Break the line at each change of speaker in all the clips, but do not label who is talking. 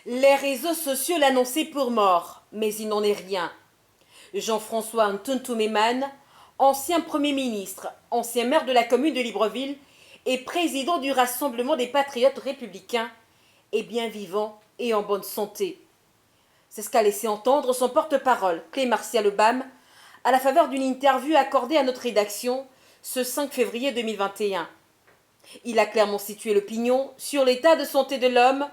Les réseaux sociaux l'annonçaient pour mort, mais il n'en est rien. Jean-François Ntuntumeman, ancien Premier ministre, ancien maire de la commune de Libreville et président du Rassemblement des Patriotes Républicains, est bien vivant et en bonne santé. C'est ce qu'a laissé entendre son porte-parole, Clé-Martial Obam, à la faveur d'une interview accordée à notre rédaction ce 5 février 2021. Il a clairement situé l'opinion sur l'état de santé de l'homme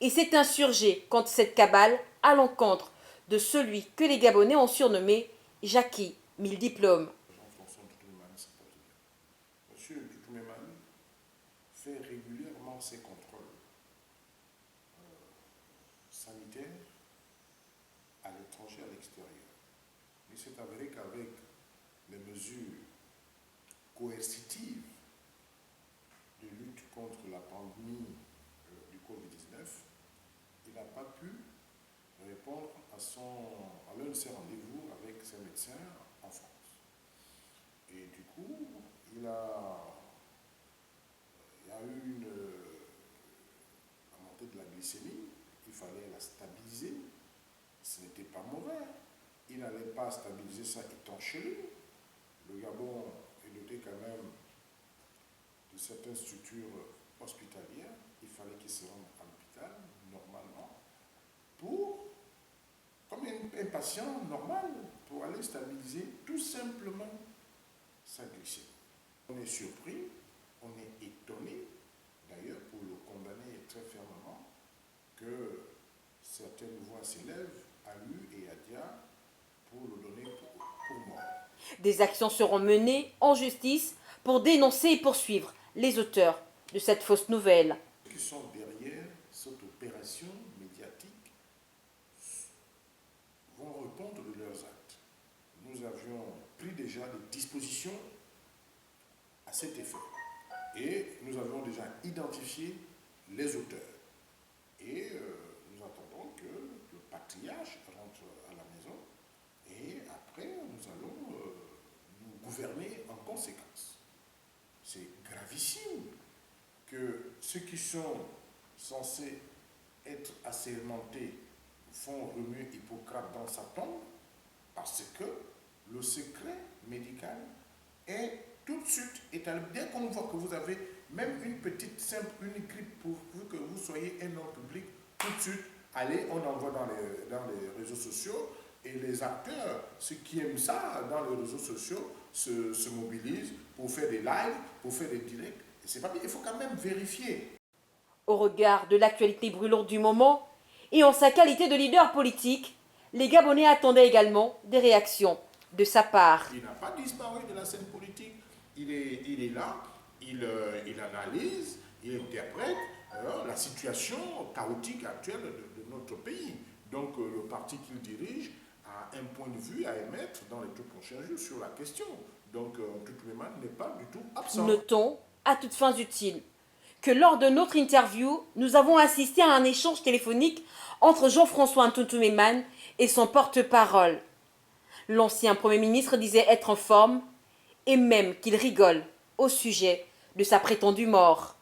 et s'est insurgé contre cette cabale à l'encontre de celui que les Gabonais ont surnommé Jackie, 1000 diplômes.
Jean-François Ntuntumeman se porte bien. Monsieur Ntuntumeman fait régulièrement ses contrôles sanitaires à l'étranger, à l'extérieur. Il s'est avéré qu'avec les mesures coercitives de lutte contre la pandémie du Covid-19, il n'a pas pu répondre à l'un de ses rendez-vous avec ses médecins en France. Et du coup, il y a eu une montée de la glycémie, il fallait la stabiliser, ce n'était pas mauvais. Il n'allait pas stabiliser ça étant chez lui. Le Gabon est doté quand même de certaines structures hospitalières. Il fallait qu'il se rende à l'hôpital, normalement, comme un patient normal, pour aller stabiliser tout simplement sa glycémie. On est surpris, on est étonné, d'ailleurs pour le condamner très fermement, que certaines voix s'élèvent à lui et à Dia pour le donner pour mort.
Des actions seront menées en justice pour dénoncer et poursuivre les auteurs de cette fausse nouvelle.
Ceux qui sont derrière cette opération médiatique vont répondre de leurs actes. Nous avions pris déjà des dispositions à cet effet et nous avons déjà identifié les auteurs. Et nous attendons que le patriarche rentre à la maison et après nous allons nous gouverner en conséquence. C'est gravissime que ceux qui sont censés être assermentés font remuer Hippocrate dans sa tombe parce que le secret médical est tout de suite établi. Dès qu'on voit que vous avez même une petite simple, une grippe pour que vous soyez un homme public, tout de suite, allez, on envoie dans les réseaux sociaux et les acteurs, ceux qui aiment ça dans les réseaux sociaux, se mobilisent pour faire des lives, pour faire des directs. C'est pas bien, il faut quand même vérifier.
Au regard de l'actualité brûlante du moment et en sa qualité de leader politique, les Gabonais attendaient également des réactions de sa part.
Il n'a pas disparu de la scène politique, il est là, il analyse, il interprète la situation chaotique actuelle de notre pays. Donc le parti qu'il dirige a un point de vue à émettre dans les tout prochains jours sur la question. Donc Ntuntumeman n'est pas du tout absent.
Notons, à toutes fins utiles, que lors de notre interview, nous avons assisté à un échange téléphonique entre Jean-François Ntuntumeman et son porte-parole. L'ancien Premier ministre disait être en forme et même qu'il rigole au sujet de sa prétendue mort.